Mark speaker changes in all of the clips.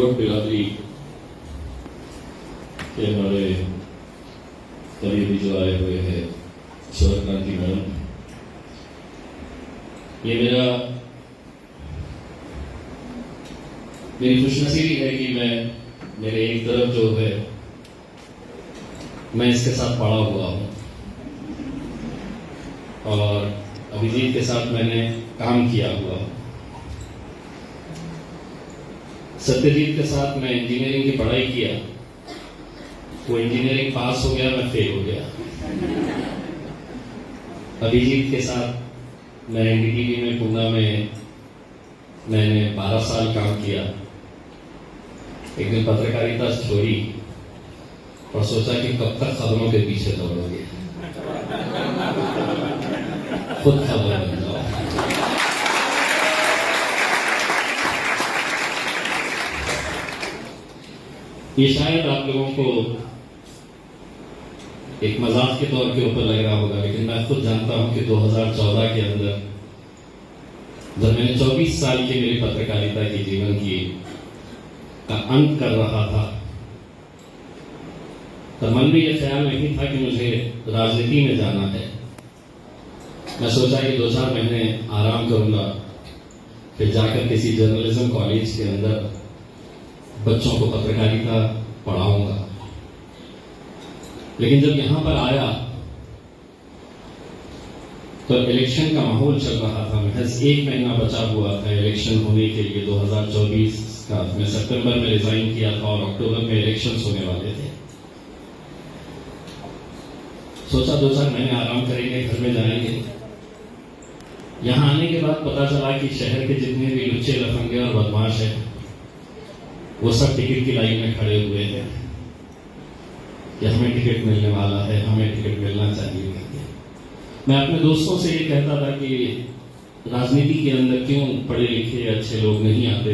Speaker 1: Coat बिरादरी के हमारे करीबी जो आए हुए हैं ईश्वर क्रांति मैडम, ये मेरी खुशनसीबी है कि मेरे एक तरफ जो है मैं इसके साथ पड़ा हुआ हूं और अभिजीत के साथ मैंने काम किया हुआ हूं। सत्यजीत के साथ मैं इंजीनियरिंग की पढ़ाई किया, वो इंजीनियरिंग पास हो गया, मैं फेल हो गया। अभिजीत के साथ मैं एनडीटीवी में पूना में मैंने 12 साल काम किया। एक दिन पत्रकारिता छोड़ी और सोचा कि कब तक खबरों के पीछे दौड़ोगे, खुद खबर बन जाओ। ये शायद आप लोगों को एक मजाक के तौर के ऊपर लग रहा होगा, लेकिन मैं खुद जानता हूं कि 2014 के अंदर जब मैंने 24 साल की मेरी पत्रकारिता के जीवन की का अंत कर रहा था, तब मन में यह ख्याल नहीं था कि मुझे राजनीति में जाना है। मैं सोचा कि 2-4 महीने आराम करूंगा, फिर जाकर किसी जर्नलिज्म कॉलेज के अंदर बच्चों को पत्रकारिता पढ़ाऊंगा। लेकिन जब यहां पर आया तो इलेक्शन का माहौल चल रहा था। महज 1 महीना बचा हुआ था इलेक्शन होने के लिए 2024 का। मैं सितंबर में रिजाइन किया था और अक्टूबर में इलेक्शंस होने वाले थे। सोचा 2-4 महीने आराम करेंगे, घर में जाएंगे। यहां आने के बाद पता चला कि शहर के जितने भी लुच्चे लफंगे और बदमाश हैं वो सब टिकट की लाइन में खड़े हुए हैं कि हमें टिकट मिलने वाला है, हमें टिकट मिलना चाहिए। मैं अपने दोस्तों से ये कहता था कि राजनीति के अंदर क्यों पढ़े लिखे अच्छे लोग नहीं आते।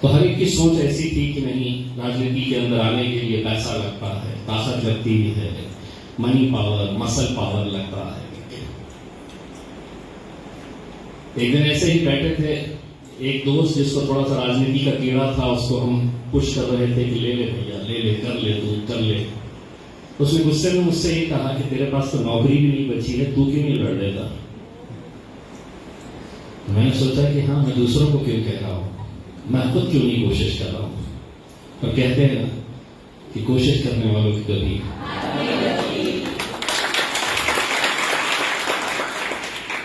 Speaker 1: तो हर एक की सोच ऐसी थी कि नहीं, राजनीति के अंदर आने के लिए पैसा लगता है, ताकत लगती है, मनी पावर, मसल पावर लगता है। एक दिन ऐसे ही बैठे थे, एक दोस्त जिसको थोड़ा सा राजनीति का कीड़ा था, उसको हम पुश कर रहे थे कि ले ले भैया, ले ले, कर ले, तू कर ले। उसने गुस्से में मुझसे ये कहा कि तेरे पास तो नौकरी भी नहीं बची है, तू क्यों नहीं लड़ लेता। मैंने सोचा कि हाँ, मैं दूसरों को क्यों कह रहा हूं, मैं खुद क्यों नहीं कोशिश कर रहा हूं। और कहते हैं ना कि कोशिश करने वालों की कभी।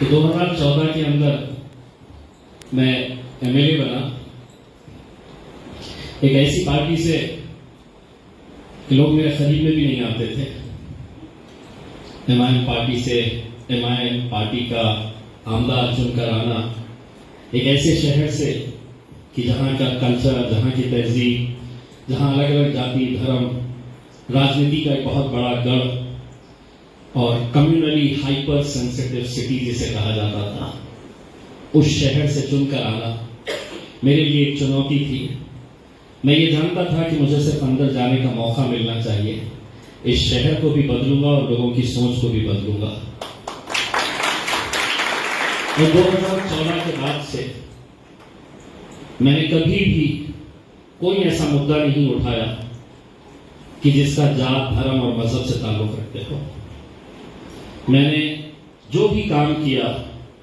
Speaker 1: तो 2014 के अंदर मैं एमएलए बना, एक ऐसी पार्टी से कि लोग मेरे करीब में भी नहीं आते थे। एमआईएम पार्टी से, एमआईएम पार्टी का आमदार चुनकर आना, एक ऐसे शहर से कि जहां का कल्चर, जहां की तहजीब, जहां अलग अलग जाति, धर्म, राजनीति का एक बहुत बड़ा गढ़ और कम्युनली हाइपर सेंसिटिव सिटी जिसे कहा जाता था, उस शहर से चुनकर आना मेरे लिए एक चुनौती थी। मैं ये जानता था कि मुझे सिर्फ अंदर जाने का मौका मिलना चाहिए। इस शहर को भी बदलूंगा और लोगों की सोच को भी बदलूंगा। और 2014 के बाद से मैंने कभी भी कोई ऐसा मुद्दा नहीं उठाया कि जिसका जात, धर्म और मजहब से ताल्लुक रखते हो। मैंने जो भी काम किया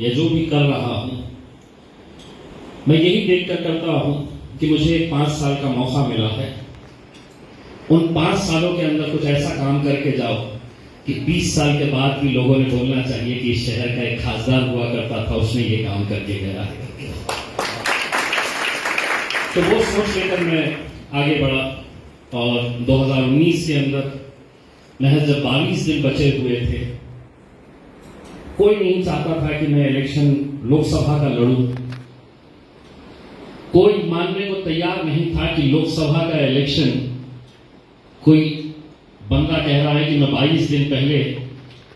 Speaker 1: या जो भी कर रहा हूं, मैं यही देखकर करता हूं कि मुझे 5 साल का मौका मिला है। उन 5 सालों के अंदर कुछ ऐसा काम करके जाओ कि 20 साल के बाद भी लोगों ने बोलना चाहिए कि इस शहर का एक खासदार हुआ करता था, उसने ये काम करके गया है। तो वो सोच लेकर मैं आगे बढ़ा और 2019 के अंदर महज जब 22 दिन बचे हुए थे, कोई नहीं चाहता था कि मैं इलेक्शन लोकसभा का लड़ूं। कोई मानने को तैयार नहीं था कि लोकसभा का इलेक्शन, कोई बंदा कह रहा है कि मैं 22 दिन पहले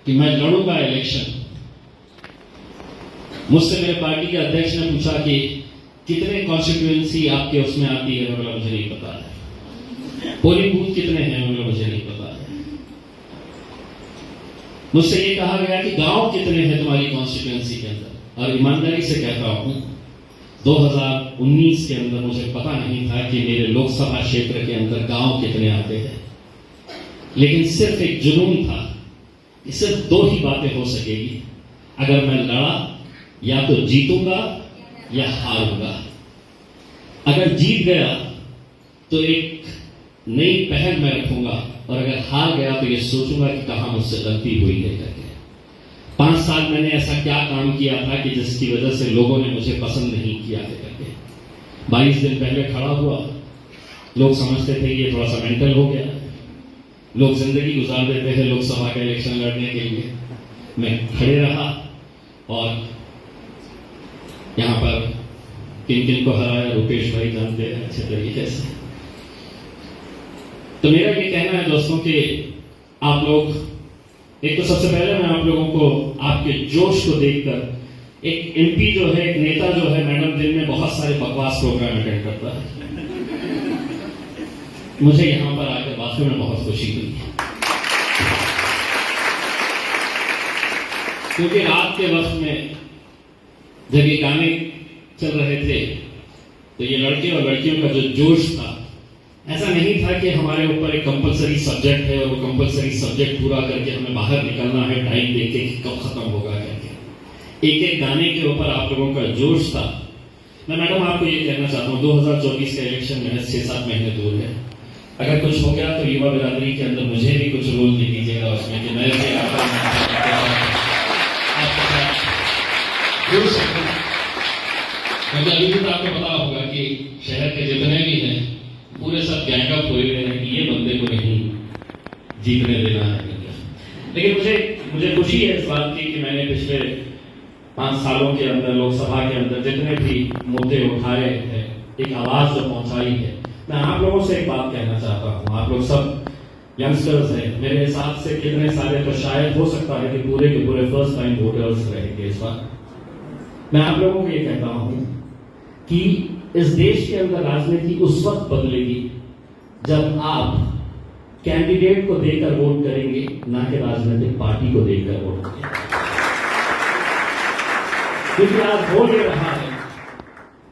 Speaker 1: कि मैं लड़ूंगा इलेक्शन। मुझसे मेरे पार्टी के अध्यक्ष ने पूछा कि कितने कॉन्स्टिट्यूएंसी आपके उसमें आती है। मतलब मुझे नहीं पता है। पोलिंग बूथ कितने हैं, मतलब मुझे नहीं पता है। मुझसे ये कहा गया कि गांव कितने हैं तुम्हारी कॉन्स्टिट्यूएंसी के अंदर। और ईमानदारी से कहता हूं 2000 2019 के अंदर मुझे पता नहीं था कि मेरे लोकसभा क्षेत्र के अंदर गांव कितने आते हैं, लेकिन सिर्फ एक जुनून था कि सिर्फ 2 ही बातें हो सकेगी, अगर मैं लड़ा या तो जीतूंगा या हारूंगा। अगर जीत गया तो एक नई पहल मैं रखूंगा, और अगर हार गया तो ये सोचूंगा कि कहां मुझसे गलती हुई है करके। 5 साल मैंने ऐसा क्या काम किया था कि जिसकी वजह से लोगों ने मुझे पसंद नहीं किया है करके। 22 दिन पहले खड़ा हुआ, लोग समझते थे ये थोड़ा सा मेंटल हो गया, लोग जिंदगी गुजार देते हैं लोकसभा का इलेक्शन लड़ने के लिए। मैं खड़े रहा और यहां पर किन किन को हराया रुपेश भाई जानते हैं अच्छे तरीके से। तो मेरा ये कहना है दोस्तों कि आप लोग, एक तो सबसे पहले मैं आप लोगों को आपके जोश को देखकर, एक एमपी जो है, एक नेता जो है, मैडम दिन में बहुत सारे बकवास प्रोग्राम अटेंड करता है, मुझे यहां पर आकर वास्तव में बहुत खुशी हुई, क्योंकि रात के वक्त में जब ये गाने चल रहे थे तो ये लड़के और लड़कियों का जो जोश था, ऐसा नहीं था कि हमारे ऊपर एक कंपलसरी सब्जेक्ट है और वो कंपलसरी सब्जेक्ट पूरा करके हमें बाहर निकलना है टाइम देके कि कब खत्म होगा करके। एक एक गाने के ऊपर आप लोगों का जोश था। मैं मैडम आपको ये कहना चाहता हूँ, 2024 का इलेक्शन में 6-7 महीने दूर है। अगर कुछ हो गया तो युवा बिरादरी के अंदर मुझे भी कुछ रोल दे दीजिएगा उसमें, कि मैं भी क्योंकि अभी भी तो आपको पता होगा कि शहर के जितने भी हैं पूरे सब गैंगअप हुए हुए हैं कि ये बंदे को नहीं जीतने देना है। लेकिन मुझे खुशी है इस बात की कि मैंने पिछले 5 सालों के अंदर लोकसभा के अंदर जितने भी मुद्दे उठाए हैं, एक आवाज जो पहुंचाई है। मैं आप लोगों से एक बात कहना चाहता हूं, आप लोग सब यंगस्टर्स हैं, मेरे हिसाब से कितने सारे तो शायद हो सकता है कि पूरे के पूरे फर्स्ट टाइम वोटर्स रहेंगे इस बार। मैं आप लोगों को ये कहता हूं कि इस देश के अंदर राजनीति उस वक्त बदलेगी जब आप कैंडिडेट को देकर वोट करेंगे, ना कि राजनीतिक पार्टी को देकर वोट करेंगे। क्योंकि आज हो ये रहा है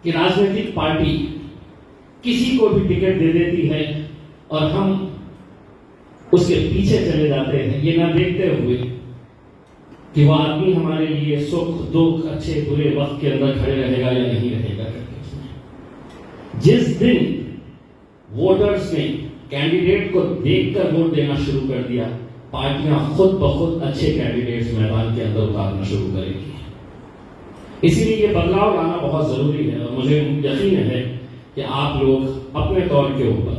Speaker 1: कि राजनीतिक पार्टी किसी को भी टिकट दे देती है और हम उसके पीछे चले जाते हैं, ये ना देखते हुए कि वो आदमी हमारे लिए सुख दुख अच्छे बुरे वक्त के अंदर खड़े रहेगा या नहीं रहेगा। जिस दिन वोटर्स ने कैंडिडेट को देखकर वोट देना शुरू कर दिया, पार्टियां खुद ब खुद अच्छे कैंडिडेट्स मैदान के अंदर उतारना शुरू करेंगी। इसीलिए ये बदलाव लाना बहुत जरूरी है और मुझे यकीन है कि आप लोग अपने तौर के ऊपर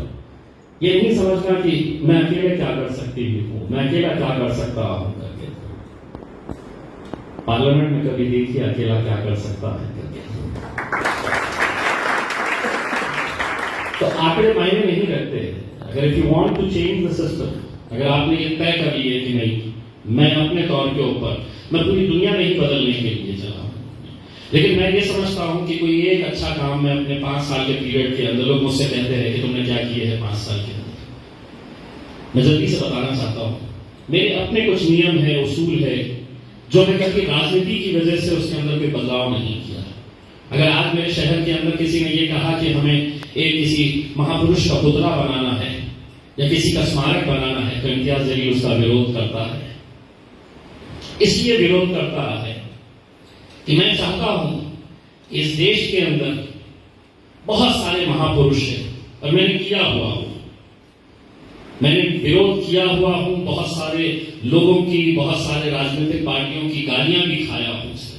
Speaker 1: ये नहीं समझना कि मैं अकेले क्या कर सकती हूं, मैं अकेला क्या कर सकता हूं करके। पार्लियामेंट में कभी देखिए अकेला क्या कर सकता है करके। तो आंकड़े मायने नहीं रखते। अगर if you want to change the system, अगर आपने ये तय कर लिए कि नहीं मैं अपने तौर के ऊपर, मैं पूरी दुनिया नहीं बदलने के लिए चला, लेकिन मैं ये समझता हूं कि कोई एक अच्छा काम मैं अपने 5 साल के पीरियड के अंदर, लोग मुझसे कहते हैं कि तुमने क्या किए है 5 साल के अंदर, मैं जल्दी से बताना चाहता हूं। मेरे अपने कुछ नियम है, उसूल है, जो मैं कभी राजनीति की वजह से उसके अंदर कोई बदलाव नहीं किया। अगर आज मेरे शहर के अंदर किसी ने ये कहा कि हमें एक किसी महापुरुष का पुतला बनाना है या किसी का स्मारक बनाना है, तो इम्तियाज जलील उसका विरोध करता है। इसलिए विरोध करता है कि मैं चाहता हूं इस देश के अंदर बहुत सारे महापुरुष हैं और मैंने किया हुआ हूं, मैंने विरोध किया हुआ हूं बहुत सारे लोगों की, बहुत सारे राजनीतिक पार्टियों की गालियां भी खाया हूं उससे।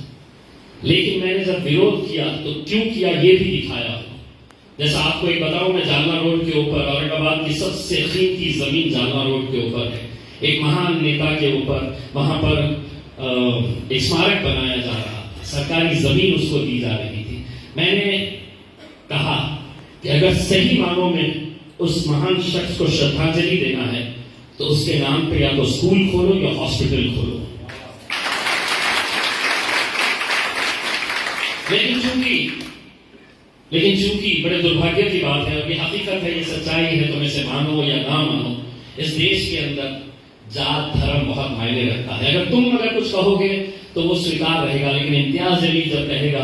Speaker 1: लेकिन मैंने जब विरोध किया तो क्यों किया ये भी दिखाया हूं। जैसा आपको एक बताऊं, मैं जालना रोड के ऊपर, औरंगाबाद की सबसे कीमती जमीन जालना रोड के ऊपर है, एक महान नेता के ऊपर वहां पर एक स्मारक बनाया जा रहा था, सरकारी जमीन उसको दी जा रही थी। मैंने कहा कि अगर सही मानों में उस महान शख्स को श्रद्धांजलि देना है तो उसके नाम पे या तो स्कूल खोलो या हॉस्पिटल खोलो। लेकिन चूंकि बड़े दुर्भाग्य की बात है, और ये हकीकत है, ये सच्चाई है, तुम इसे मानो या ना मानो, इस देश के अंदर जात धर्म बहुत मायने रखता है। अगर तुम कुछ कहोगे तो वो स्वीकार रहेगा, लेकिन इम्तियाज जलील जब कहेगा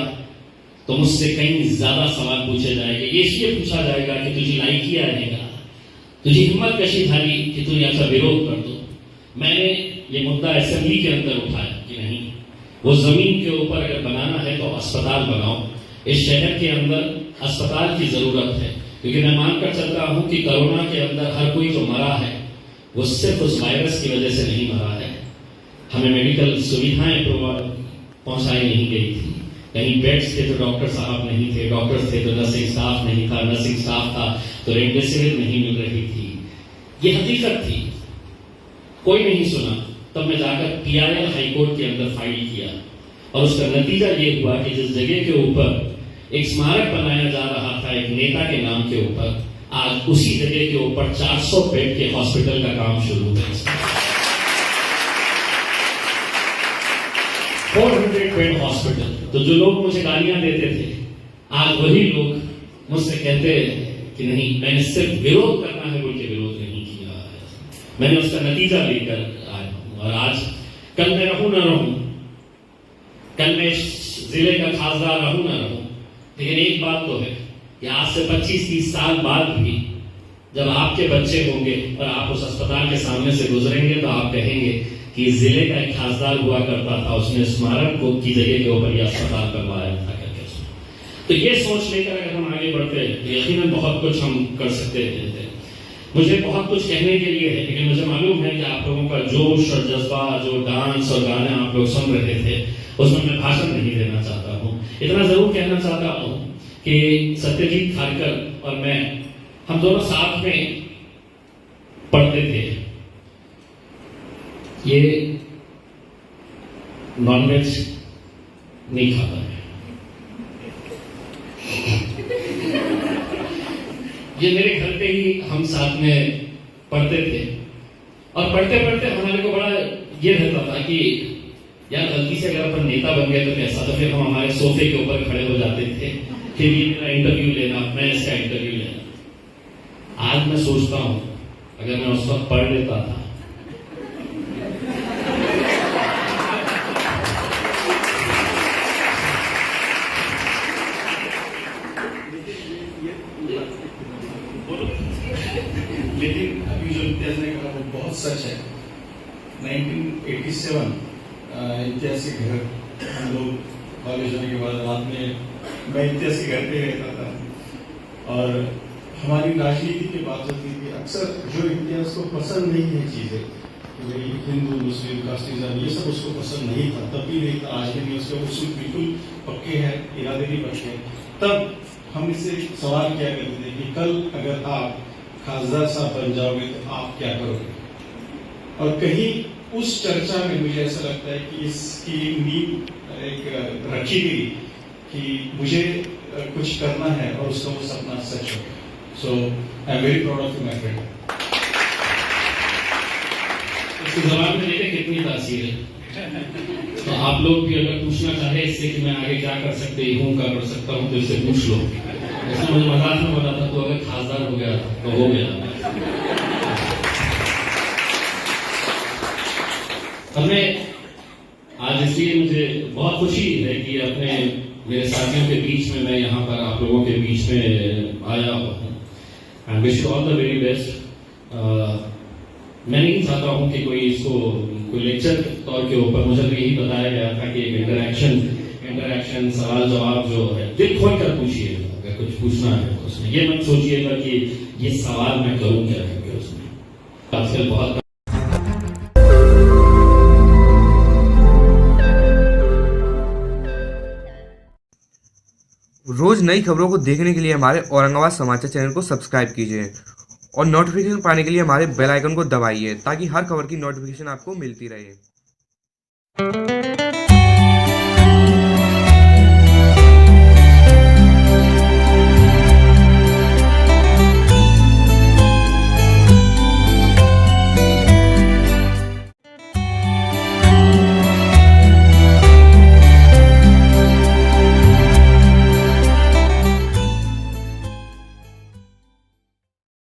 Speaker 1: तो मुझसे कहीं ज्यादा सवाल पूछे जाएंगे। ये इसलिए पूछा जाएगा कि तुझे लायकी रहेगा, तुझे हिम्मत कशी थाली कि तू याचा विरोध कर दो। मैंने ये मुद्दा असेंबली के अंदर उठाया कि नहीं, वो जमीन के ऊपर अगर बनाना है तो अस्पताल बनाओ। इस शहर के अंदर अस्पताल की जरूरत है, क्योंकि मैं मानकर चलता हूं कि कोरोना के अंदर हर कोई जो मरा है वो सिर्फ उस वायरस की वजह से नहीं मरा है। हमें मेडिकल सुविधाएं पहुंचाई नहीं गई थी, कहीं बेड्स थे तो डॉक्टर साहब नहीं थे, डॉक्टर्स थे तो नर्सिंग स्टाफ नहीं था, नर्सिंग स्टाफ था तो रेमडेसिविर नहीं मिल रही थी। ये हकीकत थी, कोई नहीं सुना। तब मैं जाकर PIL हाईकोर्ट के अंदर फाइल किया और उसका नतीजा ये हुआ कि जिस जगह के ऊपर एक स्मारक बनाया जा रहा था एक नेता के नाम के ऊपर, आज उसी जगह के ऊपर 400 बेड के हॉस्पिटल का काम शुरू हुआ। 400 बेड हॉस्पिटल। तो जो लोग मुझे गालियां देते थे, आज वही लोग मुझसे कहते हैं कि नहीं, मैंने सिर्फ विरोध करना है बोल के विरोध नहीं किया है, मैंने उसका नतीजा लेकर आया हूं। और आज कल मैं रहूं ना रहूं, कल मैं जिले का खासदार रहूं ना रहूं, लेकिन एक बात तो है कि आज से 25-30 साल बाद भी जब आपके बच्चे होंगे और आप उस अस्पताल के सामने से गुजरेंगे तो आप कहेंगे कि जिले का एक खासदार हुआ करता था, उसने स्मारक को की जगह के ऊपर यह अस्पताल करवाया था करके। तो ये सोच लेकर अगर हम आगे बढ़ते तो यकीनन बहुत कुछ हम कर सकते थे। मुझे बहुत कुछ कहने के लिए है, लेकिन मुझे मालूम है कि आप लोगों का जोश और जज्बा, जो डांस और गाने आप लोग सुन रहे थे, उसमें मैं भाषण नहीं देना चाहता हूँ। इतना जरूर कहना चाहता हूँ कि सत्यजीत खारकर और मैं, हम दोनों साथ में पढ़ते थे। ये नॉनवेज नहीं खाता है, ये मेरे घर पे ही हम साथ में पढ़ते थे और पढ़ते पढ़ते हमारे को बड़ा ये रहता था कि यार गलती से अगर अपन नेता बन गए तो कैसा। तो फिर हम हमारे सोफे के ऊपर खड़े हो जाते थे, फिर ये मेरा इंटरव्यू लेना, मैं इसका इंटरव्यू लेना। आज मैं सोचता हूं अगर मैं उस वक्त पढ़ लेता था
Speaker 2: लेकिन अभी जो इम्तियाज ने कहा वो बहुत सच है। 1987 इम्तियाज के घर हम लोग कॉलेज होने के बाद रात में मैं इम्तियाज के घर पे रहता था और हमारी राजनीति की बात होती थी। अक्सर जो इम्तियाज को पसंद नहीं है चीजें, हिंदू मुस्लिम कास्टिज्म ये सब उसको पसंद नहीं था, तब भी नहीं था, आज भी नहीं। उसके उसूल बिल्कुल पक्के हैं, इरादे भी पक्के हैं। तब हम इससे सवाल किया करते थे कि कल अगर आप खासदार साहब बन जाओगे तो आप क्या करोगे। और कहीं उस चर्चा में मुझे ऐसा लगता है कि इसकी नींव एक रखी गई कि मुझे कुछ करना है और उसका वो सपना सच हो। So I am very proud of you my friend.
Speaker 1: इसके जवाब में देखें कितनी तासीर है। तो आप लोग भी अगर पूछना चाहे इससे कि मैं आगे क्या कर सकते हूँ, क्या कर सकता हूँ, तो इससे पूछ लो। ऐसा मुझे मजाक में बोला था, तो अगर खासदार हो गया तो हो गया। हमें आज इसलिए मुझे बहुत खुशी है कि अपने मेरे साथियों के बीच में मैं यहाँ पर आप लोगों के बीच में आया हूँ। I wish you all the very best. मैं नहीं चाहता हूँ कि कोई इसको कोई लेक्चर के तौर के ऊपर, मुझे तो यही बताया गया था कि एक इंटरैक्शन सवाल जवाब जो है दिल खोल कर पूछिएगा। अगर कुछ पूछना है तो उसमें ये मत सोचिएगा कि ये सवाल मैं करूँ क्या करके। उसमें आजकल बहुत
Speaker 3: रोज नई खबरों को देखने के लिए हमारे औरंगाबाद समाचार चैनल को सब्सक्राइब कीजिए और नोटिफिकेशन पाने के लिए हमारे बेल आइकन को दबाइए ताकि हर खबर की नोटिफिकेशन आपको मिलती रहे।